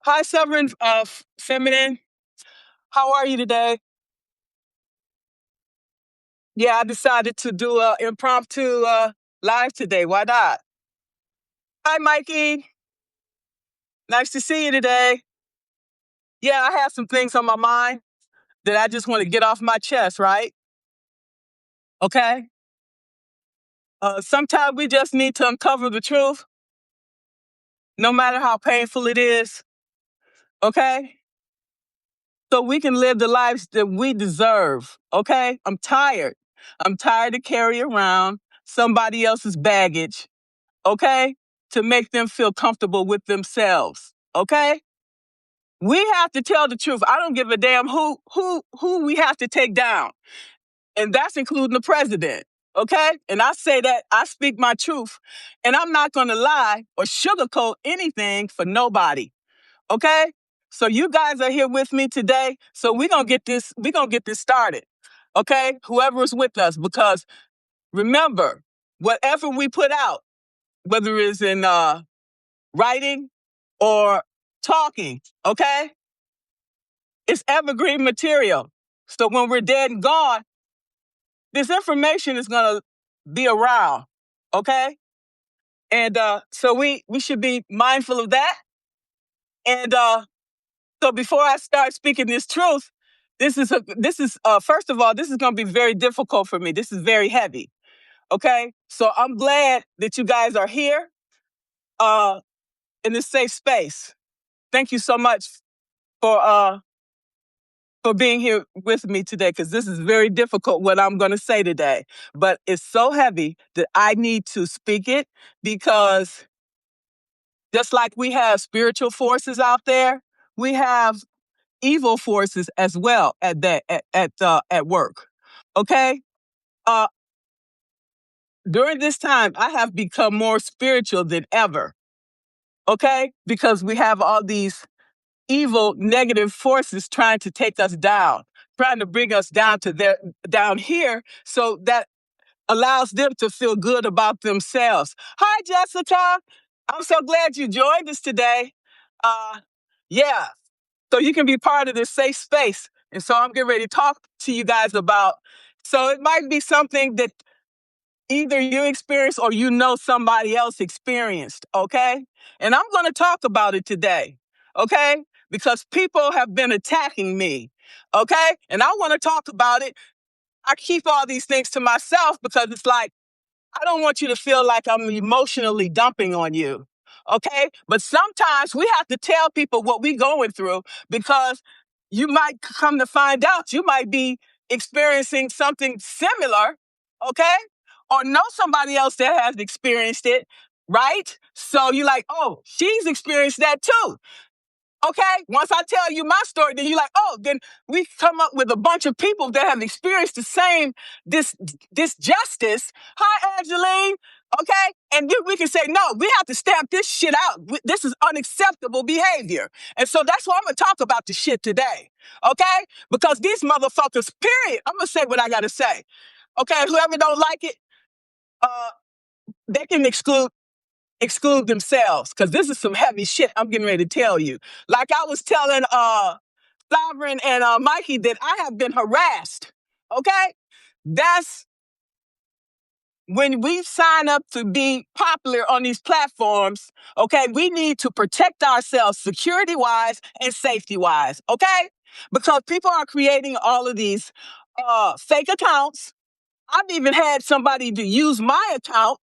Hi, Sovereign Feminine. How are you today? Yeah, I decided to do an impromptu live today. Why not? Hi, Mikey. Nice to see you today. Yeah, I have some things on my mind that I just want to get off my chest, right? Okay. Sometimes we just need to uncover the truth, no matter how painful it is. Okay. So we can live the lives that we deserve. Okay. I'm tired. I'm tired to carry around somebody else's baggage. Okay, to make them feel comfortable with themselves. Okay, we have to tell the truth. I don't give a damn who we have to take down, and that's including the president. Okay, and I say that I speak my truth, and I'm not going to lie or sugarcoat anything for nobody. Okay, so you guys are here with me today, so we're gonna get this. We're gonna get this started. Okay, whoever is with us, because remember, whatever we put out, whether it's in writing or talking, okay? It's evergreen material. So when we're dead and gone, this information is going to be around, okay? And so we should be mindful of that. And so before I start speaking this truth, this is first of all, this is going to be very difficult for me. This is very heavy, okay? So I'm glad that you guys are here uh, in this safe space. Thank you so much for being here with me today, because this is very difficult what I'm going to say today. But it's so heavy that I need to speak it, because just like we have spiritual forces out there, we have evil forces as well at work. Okay? Uh During this time, I have become more spiritual than ever. Okay? Because we have all these evil, negative forces trying to take us down, trying to bring us down here, so that allows them to feel good about themselves. Hi, Jessica. I'm so glad you joined us today. Uh, yeah, so you can be part of this safe space. And so I'm getting ready to talk to you guys about. So it might be something that either you experienced or somebody else experienced, okay? And I'm going to talk about it today, okay? Because people have been attacking me, okay? And I want to talk about it. I keep all these things to myself because it's like, I don't want you to feel like I'm emotionally dumping on you, okay? But sometimes we have to tell people what we're going through, because you might come to find out you might be experiencing something similar, okay? Or know somebody else that has experienced it, right? So you're like, oh, she's experienced that too. Okay, once I tell you my story, then you're like, oh, then we come up with a bunch of people that have experienced the same this justice. Hi, Angeline. Okay, and we can say, no, we have to stamp this shit out. This is unacceptable behavior. And so that's why I'm gonna talk about the shit today. Okay, because these motherfuckers, period. I'm gonna say what I gotta say. Okay, whoever don't like it, uh, they can exclude themselves, because this is some heavy shit I'm getting ready to tell you. Like I was telling Sovereign and Mikey that I have been harassed. Okay? That's when we sign up to be popular on these platforms, okay, we need to protect ourselves security wise and safety wise, okay? Because people are creating all of these fake accounts. I've even had somebody to use my account,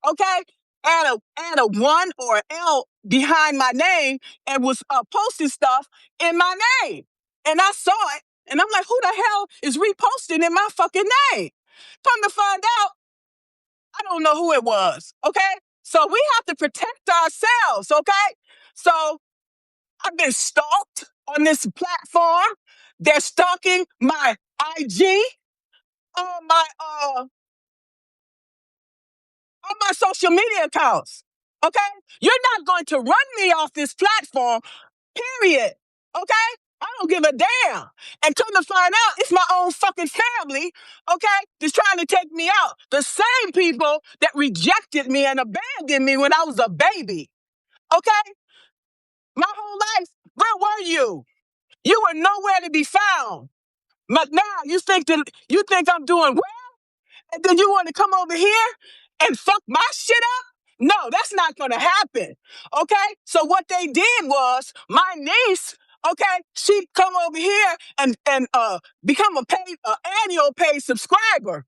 okay, add a one or an L behind my name, and was posting stuff in my name. And I saw it, and I'm like, who the hell is reposting in my fucking name? Come to find out, I don't know who it was, okay? So we have to protect ourselves, okay? So I've been stalked on this platform. They're stalking my IG, on my on my social media accounts. Okay? You're not going to run me off this platform, period. Okay? I don't give a damn. And come to find out, it's my own fucking family, okay, that's trying to take me out. The same people that rejected me and abandoned me when I was a baby. Okay? My whole life, Where were you? You were nowhere to be found. But now you think I'm doing well, and then you want to come over here and fuck my shit up? No, that's not gonna happen. Okay? So what they did was my niece, okay, she come over here and become a annual paid subscriber.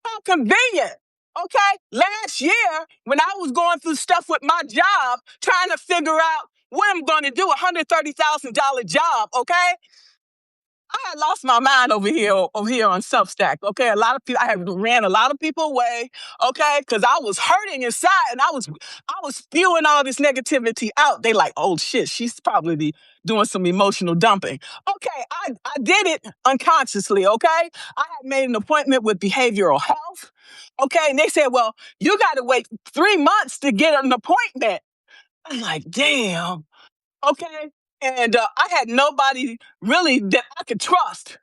How convenient. Okay? Last year, when I was going through stuff with my job, trying to figure out what I'm gonna do, $130,000 job, okay? I had lost my mind over here on Substack. Okay, a lot of people. I had ran a lot of people away. Okay, because I was hurting inside, and I was spewing all this negativity out. They like, oh shit, she's probably doing some emotional dumping. Okay, I did it unconsciously. Okay, I had made an appointment with behavioral health. Okay, and they said, well, you got to wait 3 months to get an appointment. I'm like, damn. Okay. And I had nobody really that I could trust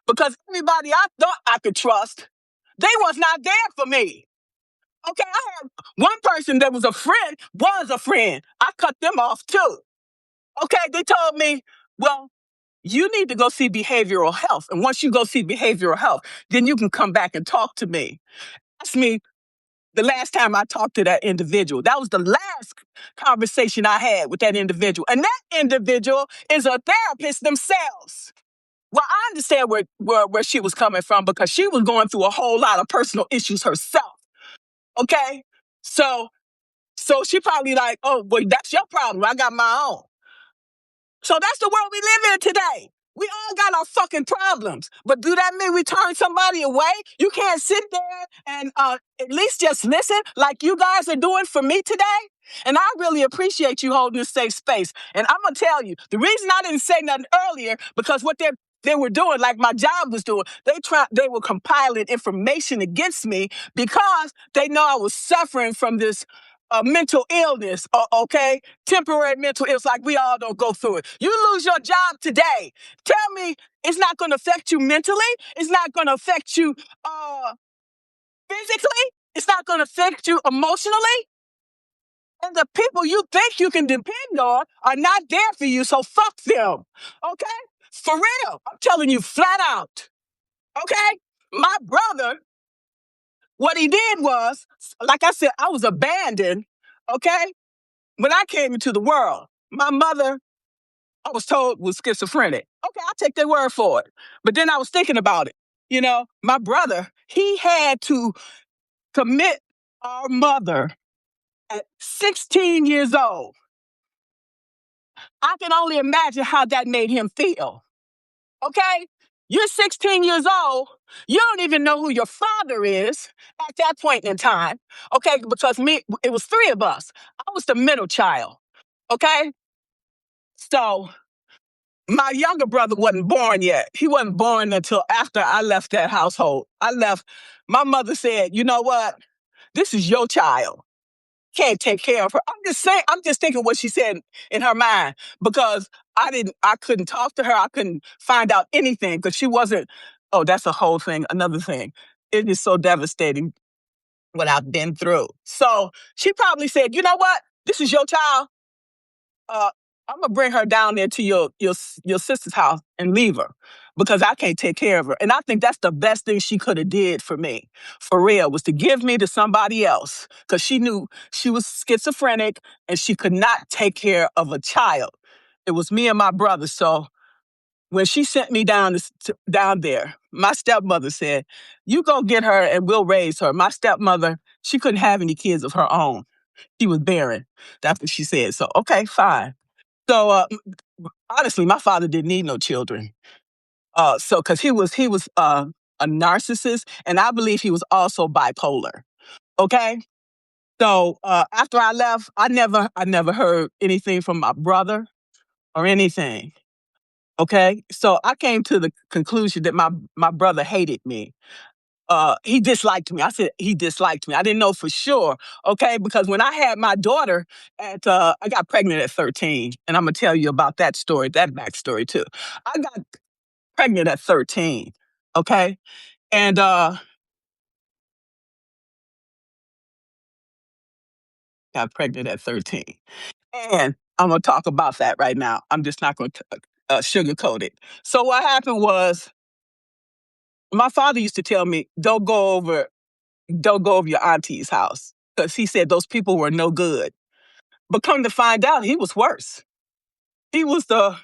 because everybody I thought I could trust, they was not there for me. Okay. I had one person that was a friend. I cut them off too. Okay. They told me, well, you need to go see behavioral health. And once you go see behavioral health, then you can come back and talk to me. Ask me the last time I talked to that individual. That was the last conversation I had with that individual. And that individual is a therapist themselves. Well, I understand where she was coming from because she was going through a whole lot of personal issues herself. Okay? So she probably like, oh, well, that's your problem. I got my own. So that's the world we live in today. We all got our fucking problems. But do that mean we turn somebody away? You can't sit there and at least just listen like you guys are doing for me today? And I really appreciate you holding this safe space. And I'm going to tell you, the reason I didn't say nothing earlier, because what they were doing, like my job was doing, they were compiling information against me because they know I was suffering from this mental illness, okay? Temporary mental illness, like we all don't go through it. You lose your job today. Tell me it's not going to affect you mentally. It's not going to affect you physically. It's not going to affect you emotionally. And the people you think you can depend on are not there for you, so fuck them, okay? For real, I'm telling you flat out, okay? My brother, what he did was, like I said, I was abandoned, okay? When I came into the world, my mother, I was told, was schizophrenic. Okay, I'll take their word for it. But then I was thinking about it. You know, my brother, he had to commit our mother at 16 years old. I can only imagine how that made him feel. Okay? You're 16 years old. You don't even know who your father is at that point in time. Okay? Because it was three of us. I was the middle child. Okay? So my younger brother wasn't born yet. He wasn't born until after I left that household. I left. My mother said, you know what? This is your child. Can't take care of her. I'm just thinking what she said in her mind because I couldn't talk to her. I couldn't find out anything because she wasn't, oh, that's a whole thing, another thing. It is so devastating what I've been through. So she probably said, you know what? This is your child. I'm gonna bring her down there to your sister's house and leave her because I can't take care of her. And I think that's the best thing she could have did for me, for real, was to give me to somebody else because she knew she was schizophrenic and she could not take care of a child. It was me and my brother. So when she sent me down there, my stepmother said, "You go get her and we'll raise her." My stepmother, she couldn't have any kids of her own. She was barren. That's what she said. So okay, fine. So honestly, my father didn't need no children. So because he was a narcissist, and I believe he was also bipolar. Okay. So after I left, I never heard anything from my brother or anything. Okay. So I came to the conclusion that my brother hated me. He disliked me. I said he disliked me. I didn't know for sure, okay? Because when I had my daughter I got pregnant at 13, and I'm gonna tell you about that story, that backstory too. I got pregnant at 13, okay? And got pregnant at 13. And I'm going to talk about that right now. I'm just not going to sugarcoat it. So what happened was my father used to tell me, don't go over your auntie's house, because he said those people were no good. But come to find out, he was worse. He was the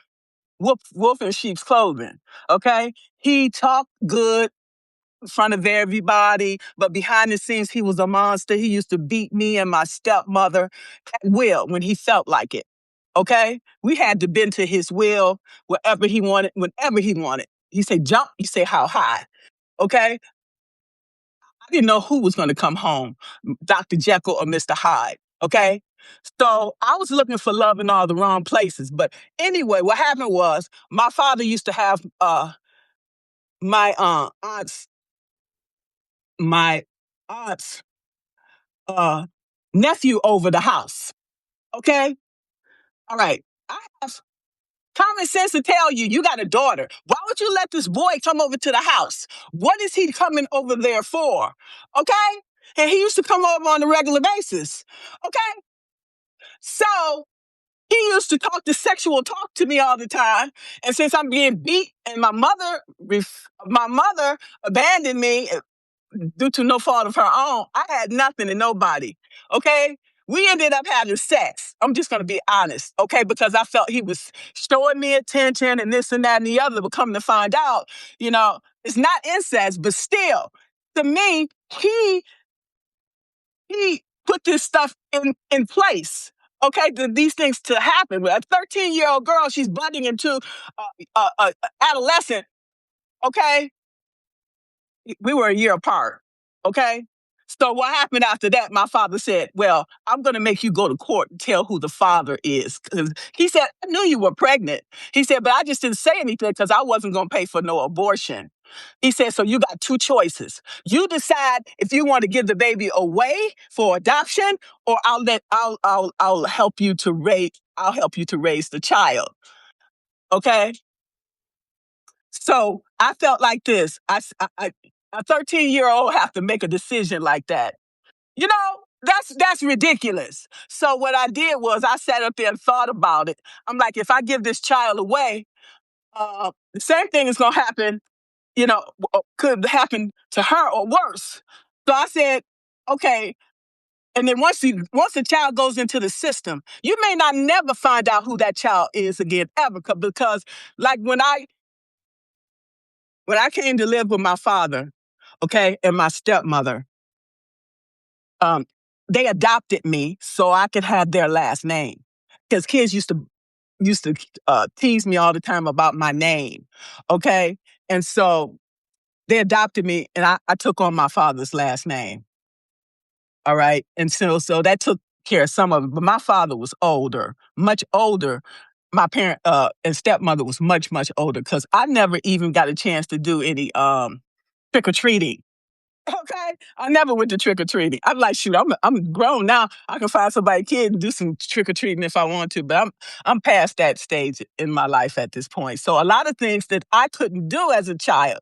wolf in sheep's clothing. Okay. He talked good in front of everybody, but behind the scenes, he was a monster. He used to beat me and my stepmother at will when he felt like it. Okay. We had to bend to his will wherever he wanted, whenever he wanted. He said, jump. You say, how high? Okay. I didn't know who was going to come home, Dr. Jekyll or Mr. Hyde. Okay. So I was looking for love in all the wrong places. But anyway, what happened was my father used to have my aunt's my aunt's uh nephew over the house. Okay? All right. I have common sense to tell you, you got a daughter. Why would you let this boy come over to the house? What is he coming over there for? Okay? And he used to come over on a regular basis. Okay? So he used to talk the sexual talk to me all the time. And since I'm being beat and my mother abandoned me due to no fault of her own, I had nothing and nobody. Okay? We ended up having sex. I'm just going to be honest. Okay? Because I felt he was showing me attention and this and that and the other. But come to find out, it's not incest, but still, to me, he put this stuff in place. Okay, these things to happen. A 13-year-old girl, she's budding into adolescent. Okay, we were a year apart. Okay, so what happened after that? My father said, "Well, I'm going to make you go to court and tell who the father is." Because he said, "I knew you were pregnant." He said, "But I just didn't say anything because I wasn't going to pay for no abortion." He said, "So you got two choices. You decide if you want to give the baby away for adoption, or I'll help you to raise the child." Okay. So I felt like this. A 13-year-old have to make a decision like that. That's ridiculous. So what I did was I sat up there and thought about it. I'm like, if I give this child away, the same thing is going to happen, could happen to her or worse. So I said, okay. And then once the child goes into the system, you may not never find out who that child is again ever, because like when I came to live with my father, okay, and my stepmother, um, they adopted me so I could have their last name. Because kids used to tease me all the time about my name, okay, and so they adopted me, and I took on my father's last name. All right, and so that took care of some of it. But my father was older, much older. My parent and stepmother was much, much older, because I never even got a chance to do any trick or treating. Okay, I never went to trick or treating. I'm like, shoot, I'm grown now. I can find somebody kid and do some trick or treating if I want to, but I'm past that stage in my life at this point. So a lot of things that I couldn't do as a child.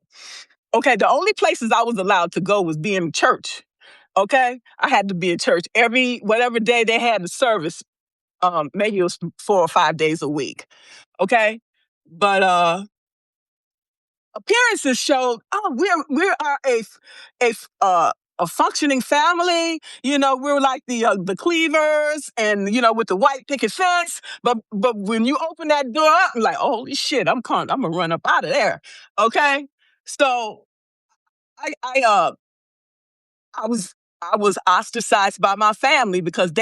Okay, the only places I was allowed to go was be in church. Okay, I had to be in church whatever day they had the service. Maybe it was 4 or 5 days a week. Okay, but appearances showed, oh, we are a functioning family. We're like the Cleavers, and with the white picket fence. But when you open that door up, I'm like, holy shit, I'm gonna run up out of there. Okay, so I I was ostracized by my family because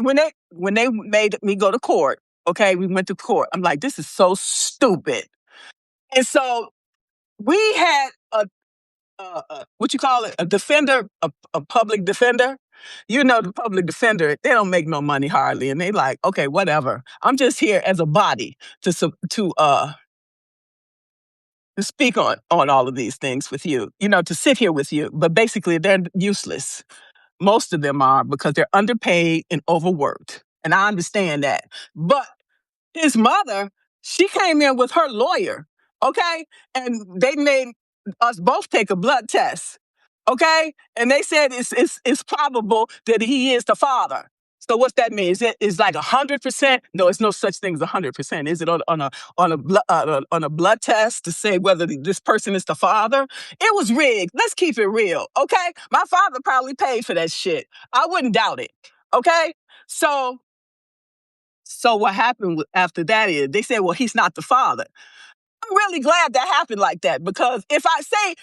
when they made me go to court. Okay, we went to court. I'm like, this is so stupid. And so we had what you call it, a defender, a public defender. The public defender, they don't make no money hardly, and they like, okay, whatever. I'm just here as a body to speak on all of these things with you, to sit here with you. But basically, they're useless. Most of them are, because they're underpaid and overworked, and I understand that. But his mother, she came in with her lawyer, okay? And they made us both take a blood test, okay? And they said it's probable that he is the father. So what's that mean? Is it is like 100%? No, it's no such thing as 100%. Is it on a blood test to say whether this person is the father? It was rigged. Let's keep it real, okay? My father probably paid for that shit. I wouldn't doubt it, okay? So what happened after that is they said, well, he's not the father. I'm really glad that happened like that because if I say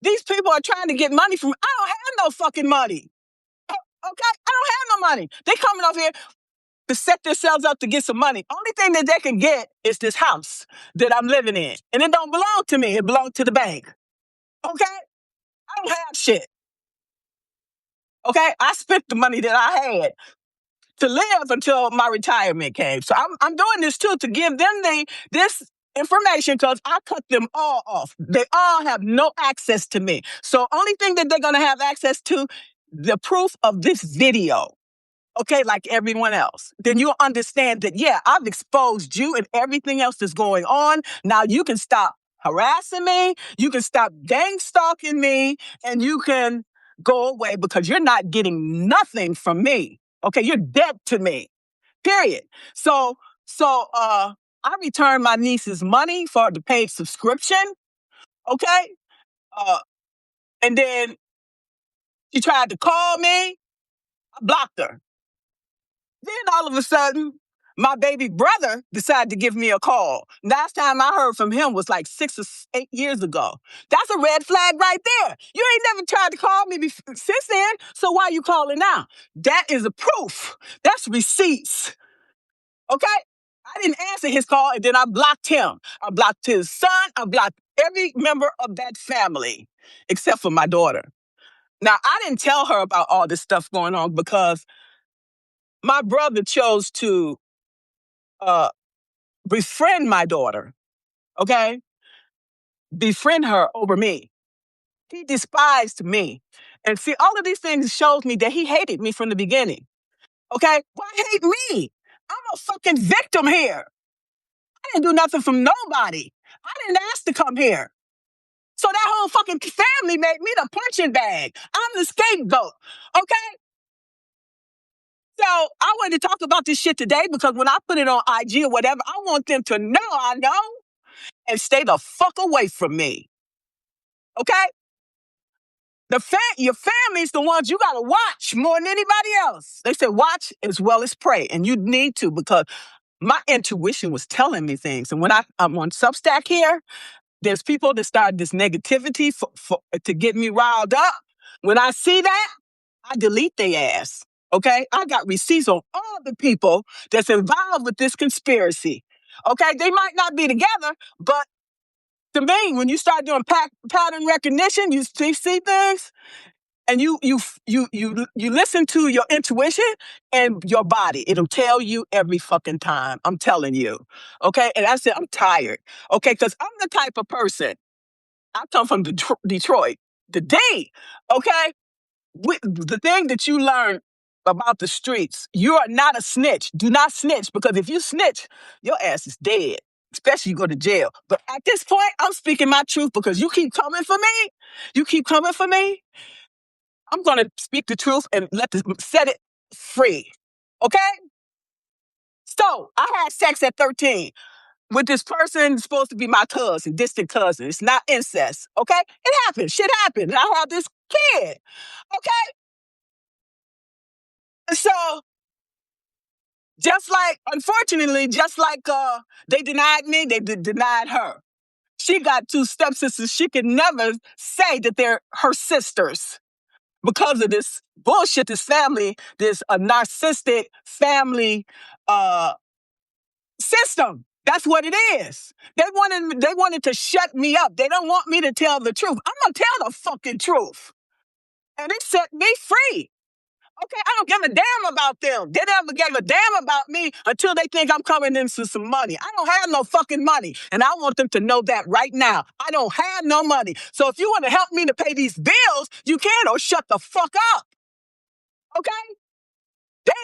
these people are trying to get money from, I don't have no fucking money. Okay, I don't have no money. They coming up here to set themselves up to get some money. Only thing that they can get is this house that I'm living in. And it don't belong to me. It belongs to the bank. Okay? I don't have shit. Okay? I spent the money that I had to live until my retirement came. So I'm doing this too to give them this information because I cut them all off. They all have no access to me. So only thing that they're going to have access to, the proof of this video. Okay, like everyone else, then you'll understand that, yeah, I've exposed you and everything else that's going on. Now you can stop harassing me, you can stop gang stalking me, and you can go away because you're not getting nothing from me. Okay, you're dead to me, period. So I returned my niece's money for the paid subscription, okay? Uh, and then she tried to call me, I blocked her. Then all of a sudden, my baby brother decided to give me a call. Last time I heard from him was like 6 or 8 years ago. That's a red flag right there. You ain't never tried to call me since then, so why are you calling now? That is a proof. That's receipts. Okay? I didn't answer his call, and then I blocked him. I blocked his son. I blocked every member of that family, except for my daughter. Now, I didn't tell her about all this stuff going on because my brother chose to befriend my daughter, okay? Befriend her over me. He despised me. And see, all of these things shows me that he hated me from the beginning, okay? Why hate me? I'm a fucking victim here. I didn't do nothing from nobody. I didn't ask to come here. So that whole fucking family made me the punching bag. I'm the scapegoat, okay? So I wanted to talk about this shit today because when I put it on IG or whatever, I want them to know I know and stay the fuck away from me. Okay? Your family's the ones you gotta watch more than anybody else. They say watch as well as pray, and you need to because my intuition was telling me things. And when I'm on Substack here, there's people that start this negativity to get me riled up. When I see that, I delete their ass. Okay? I got receipts on all the people that's involved with this conspiracy. Okay? They might not be together, but to me, when you start doing pattern recognition, you see things, and you listen to your intuition and your body. It'll tell you every fucking time. I'm telling you, okay. And I said I'm tired, okay, because I'm the type of person. I come from Detroit. The day, okay, the thing that you learn about the streets, you are not a snitch. Do not snitch because if you snitch, your ass is dead. Especially you go to jail. But at this point, I'm speaking my truth because you keep coming for me. You keep coming for me. I'm going to speak the truth and set it free. Okay? So I had sex at 13 with this person supposed to be my cousin, distant cousin. It's not incest. Okay? It happened. Shit happened. And I had this kid. Okay? So unfortunately, just like they denied me, they denied her. She got 2 stepsisters. She could never say that they're her sisters because of this bullshit, this family, this narcissistic family system. That's what it is. They wanted to shut me up. They don't want me to tell the truth. I'm going to tell the fucking truth. And it set me free. Okay, I don't give a damn about them. They never gave a damn about me until they think I'm coming in for some money. I don't have no fucking money. And I want them to know that right now. I don't have no money. So if you want to help me to pay these bills, you can, or shut the fuck up. Okay?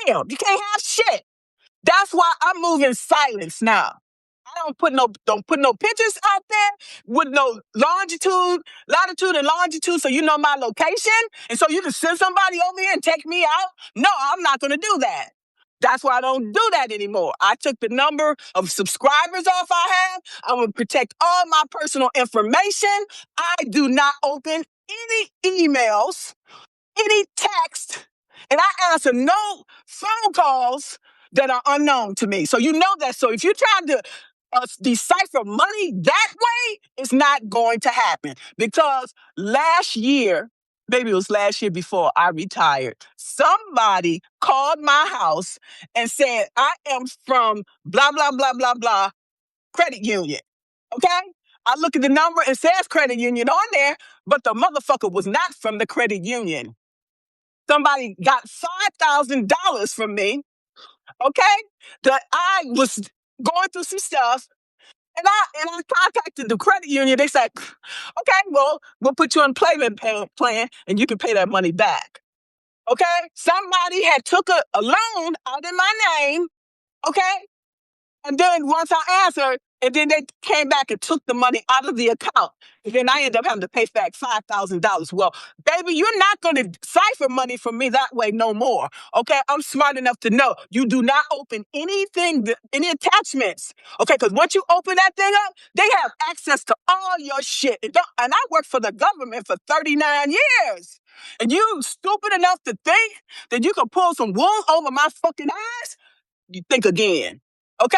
Damn, you can't have shit. That's why I'm moving silence now. I don't put no pictures out there with no latitude and longitude, so you know my location, and so you can send somebody over here and take me out. No, I'm not gonna do that. That's why I don't do that anymore. I took the number of subscribers off I have. I will protect all my personal information. I do not open any emails, any text, and I answer no phone calls that are unknown to me. So you know that. So if you're trying to decipher money that way, it's not going to happen. Because last year, maybe it was last year before I retired, somebody called my house and said, I am from blah, blah, blah, blah, blah credit union. Okay? I look at the number, it says credit union on there, but the motherfucker was not from the credit union. Somebody got $5,000 from me, okay? That I was going through some stuff, and I contacted the credit union. They said, okay, well, we'll put you on payment plan, and you can pay that money back. Okay? Somebody had took a loan out in my name, okay? And then once I answered, and then they came back and took the money out of the account. And then I ended up having to pay back $5,000. Well, baby, you're not going to cipher money from me that way no more. Okay? I'm smart enough to know you do not open anything, any attachments. Okay? Because once you open that thing up, they have access to all your shit. And I worked for the government for 39 years. And you stupid enough to think that you can pull some wool over my fucking eyes? You think again. Okay?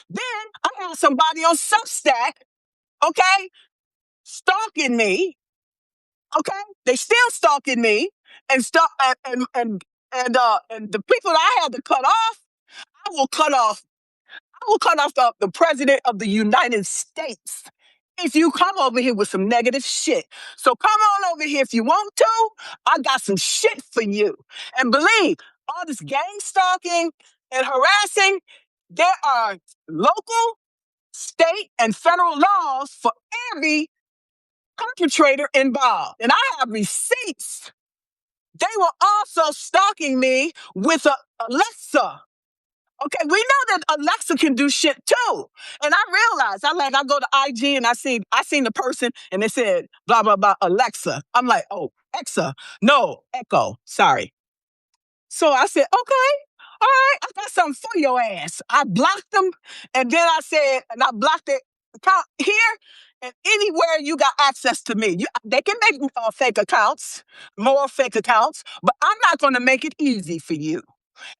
Then I had somebody on Substack, okay, stalking me. Okay? They still stalking me and and the people that I had to cut off, I will cut off. I will cut off the president of the United States if you come over here with some negative shit. So come on over here if you want to. I got some shit for you. And believe, all this gang stalking and harassing, there are local, state, and federal laws for every perpetrator involved. And I have receipts. They were also stalking me with a Alexa. Okay, we know that Alexa can do shit too. And I realized, I go to IG and I seen the person and they said, blah, blah, blah, Alexa. I'm like, oh, Exa. No, Echo. Sorry. So I said, okay, all right, I got something for your ass. I blocked them, and then I blocked the account here and anywhere you got access to me. They can make fake accounts, more fake accounts, but I'm not going to make it easy for you.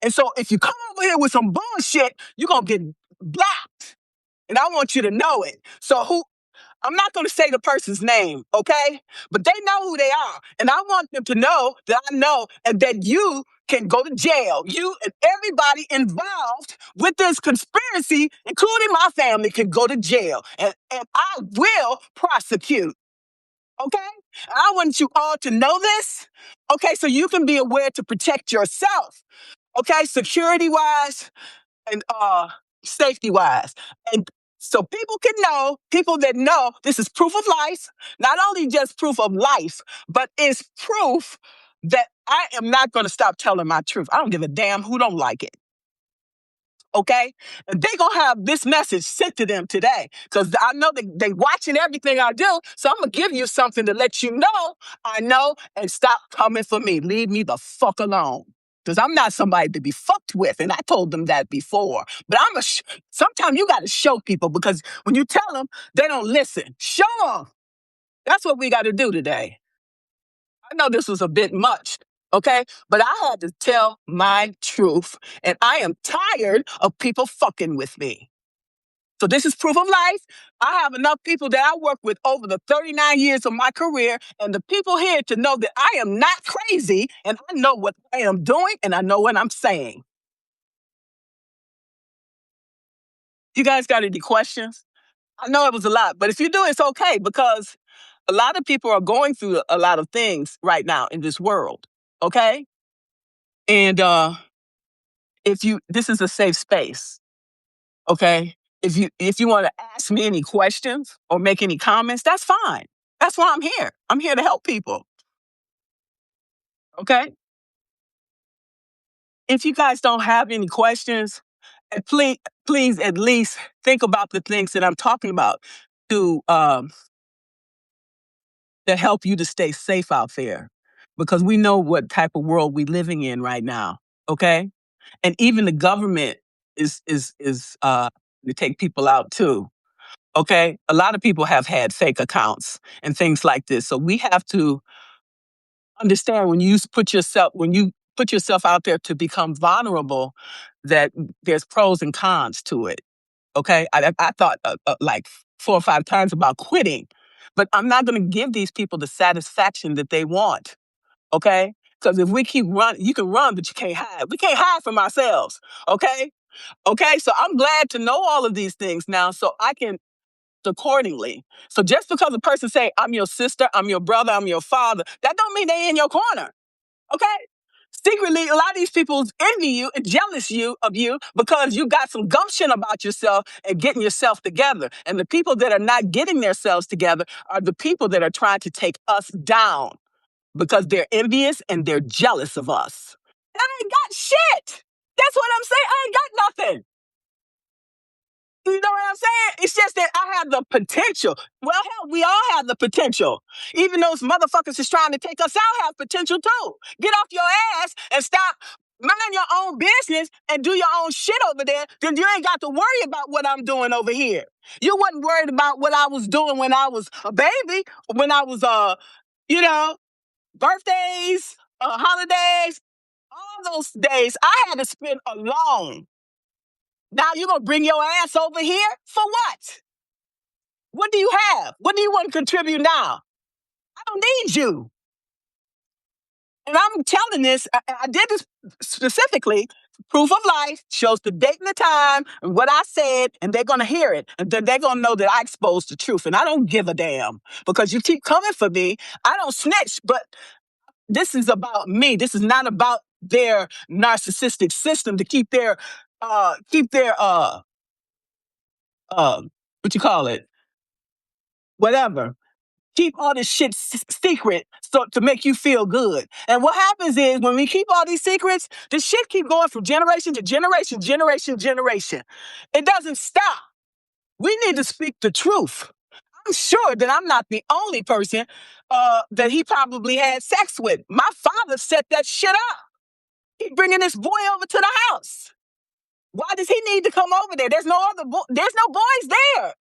And so if you come over here with some bullshit, you're going to get blocked. And I want you to know it. So I'm not going to say the person's name, okay? But they know who they are. And I want them to know that I know and that you can go to jail. You and everybody involved with this conspiracy, including my family, can go to jail. And I will prosecute, okay? And I want you all to know this, okay? So you can be aware to protect yourself, okay? Security-wise and safety-wise. And so people that know this is proof of life, not only just proof of life, but it's proof that I am not going to stop telling my truth. I don't give a damn who don't like it. Okay? And they going to have this message sent to them today because I know they watching everything I do. So I'm going to give you something to let you know I know and stop coming for me. Leave me the fuck alone. Because I'm not somebody to be fucked with. And I told them that before. But sometimes you got to show people because when you tell them, they don't listen. Show them. That's what we got to do today. I know this was a bit much, okay? But I had to tell my truth. And I am tired of people fucking with me. So this is proof of life. I have enough people that I work with over the 39 years of my career and the people here to know that I am not crazy and I know what I am doing and I know what I'm saying. You guys got any questions? I know it was a lot, but if you do, it's okay because a lot of people are going through a lot of things right now in this world, okay? And this is a safe space, okay? If you want to ask me any questions or make any comments, that's fine. That's why I'm here. I'm here to help people. Okay? If you guys don't have any questions, And please at least think about the things that I'm talking about to help you to stay safe out there, because we know what type of world we're living in right now. Okay, and even the government is to take people out too. Okay, a lot of people have had fake accounts and things like this, so we have to understand when you put yourself out there to become vulnerable, that there's pros and cons to it. Okay, I thought like 4 or 5 times about quitting, but I'm not going to give these people the satisfaction that they want. Okay, because if we keep running, you can run, but you can't hide. We can't hide from ourselves. Okay, okay. So I'm glad to know all of these things now, so I can accordingly. So just because a person say, I'm your sister, I'm your brother, I'm your father, that don't mean they in your corner. Okay? Secretly, a lot of these people envy you and jealous of you because you got some gumption about yourself and getting yourself together. And the people that are not getting themselves together are the people that are trying to take us down because they're envious and they're jealous of us. And I ain't got shit. That's what I'm saying. I ain't got nothing. You know what I'm saying? It's just that I have the potential. Well, hell, we all have the potential. Even those motherfuckers is trying to take us out have potential too. Get off your ass and stop minding your own business and do your own shit over there. Then you ain't got to worry about what I'm doing over here. You wasn't worried about what I was doing when I was a baby, when I was, you know, birthdays, holidays, all those days I had to spend alone. Now you're going to bring your ass over here? For what? What do you have? What do you want to contribute now? I don't need you. And I'm telling this, I did this specifically. Proof of life shows the date and the time and what I said, and they're going to hear it. And then they're going to know that I exposed the truth. And I don't give a damn because you keep coming for me. I don't snitch, but this is about me. This is not about their narcissistic system to keep their what you call it, whatever. Keep all this shit secret so to make you feel good. And what happens is when we keep all these secrets, the shit keep going from generation to generation, generation. It doesn't stop. We need to speak the truth. I'm sure that I'm not the only person that he probably had sex with. My father set that shit up. He bringing this boy over to the house. Why does he need to come over there? There's no boys there.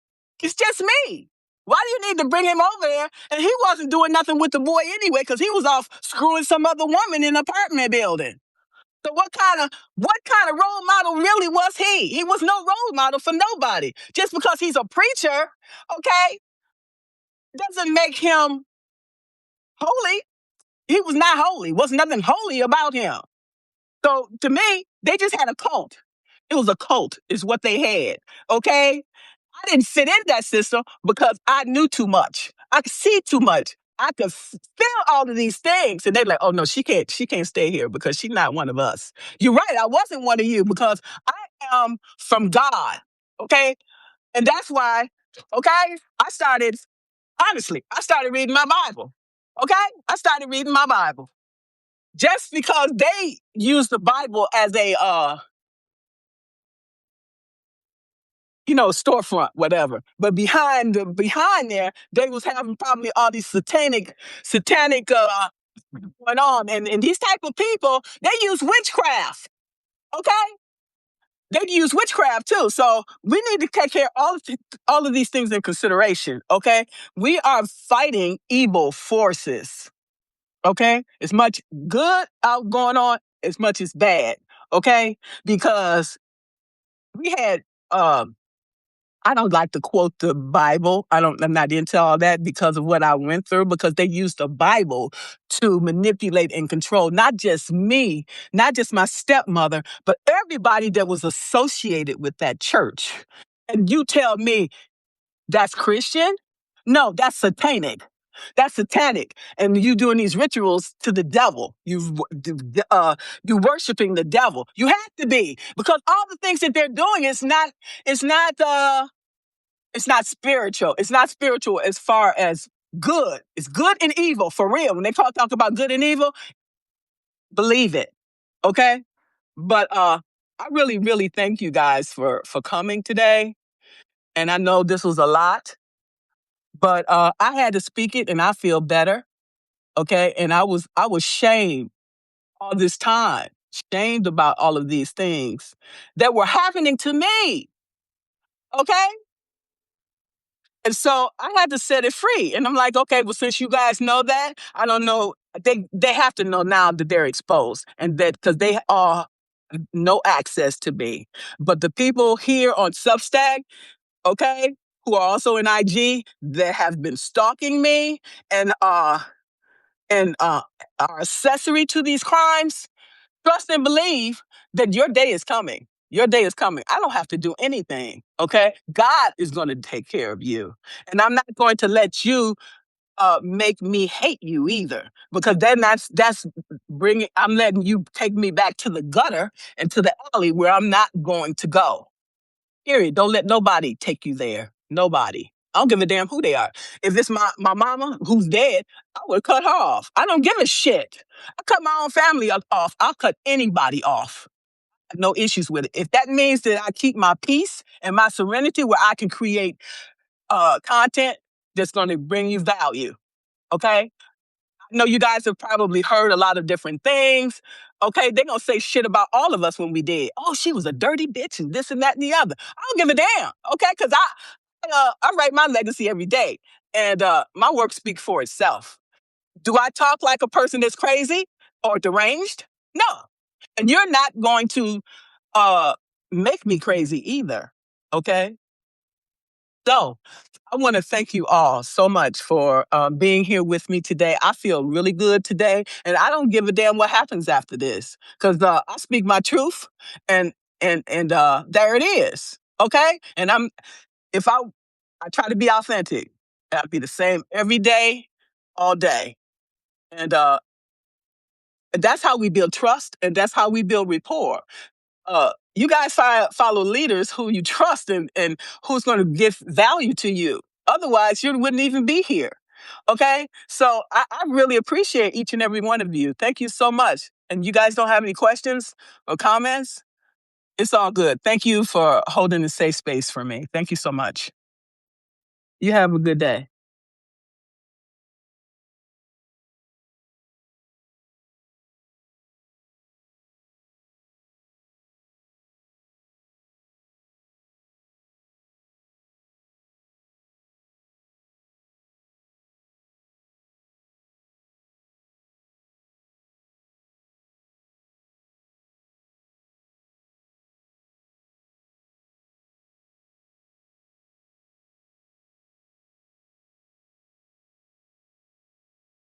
It's just me. Why do you need to bring him over there? And he wasn't doing nothing with the boy anyway, because he was off screwing some other woman in an apartment building. So what kind of role model really was he? He was no role model for nobody. Just because he's a preacher, okay, doesn't make him holy. He was not holy. Was nothing holy about him. So to me, they just had a cult. It was a cult, is what they had. Okay? I didn't fit in that system because I knew too much. I could see too much. I could feel all of these things. And they're like, oh no, she can't stay here because she's not one of us. You're right, I wasn't one of you because I am from God. Okay? And that's why, okay, I started reading my Bible. Okay? I started reading my Bible. Just because they use the Bible as a storefront, whatever. But behind there, they was having probably all these satanic going on. And these type of people, they use witchcraft. Okay? They use witchcraft too. So we need to take care of all of these things in consideration. Okay? We are fighting evil forces. Okay? As much good out going on, as much as bad. Okay? Because we had I don't like to quote the Bible. I'm not into all that because of what I went through, because they used the Bible to manipulate and control not just me, not just my stepmother, but everybody that was associated with that church. And you tell me that's Christian? No, that's satanic. That's satanic. And you doing these rituals to the devil. You worshiping the devil. You have to be, because all the things that they're doing is not spiritual. It's not spiritual as far as good. It's good and evil, for real. When they talk about good and evil, believe it. Okay? But I really, really thank you guys for coming today. And I know this was a lot, but I had to speak it, and I feel better. Okay, and I was shamed all this time, shamed about all of these things that were happening to me. Okay, and so I had to set it free. And I'm like, okay, well, since you guys know that, I don't know. They have to know now that they're exposed, and that because they are no access to me. But the people here on Substack, okay, who are also in IG, that have been stalking me and are accessory to these crimes, trust and believe that your day is coming. Your day is coming. I don't have to do anything. Okay, God is going to take care of you, and I'm not going to let you make me hate you either, because then that's bringing. I'm letting you take me back to the gutter and to the alley where I'm not going to go. Period. Don't let nobody take you there. Nobody. I don't give a damn who they are. If it's my mama who's dead, I would cut her off. I don't give a shit. I cut my own family off. I'll cut anybody off. I have no issues with it. If that means that I keep my peace and my serenity where I can create content that's going to bring you value. Okay? I know you guys have probably heard a lot of different things. Okay, they're gonna say shit about all of us when we did. Oh, she was a dirty bitch and this and that and the other. I don't give a damn. Okay, because I write my legacy every day, and my work speaks for itself. Do I talk like a person that's crazy or deranged? No, and you're not going to uh make me crazy either. Okay, so I want to thank you all so much for being here with me today. I feel really good today, and I don't give a damn what happens after this, because I speak my truth, and there it is. Okay, and if I try to be authentic, I'll be the same every day, all day, and that's how we build trust, and that's how we build rapport. You guys follow leaders who you trust, and who's going to give value to you. Otherwise, you wouldn't even be here. Okay? So I really appreciate each and every one of you. Thank you so much. And you guys don't have any questions or comments? It's all good. Thank you for holding a safe space for me. Thank you so much. You have a good day.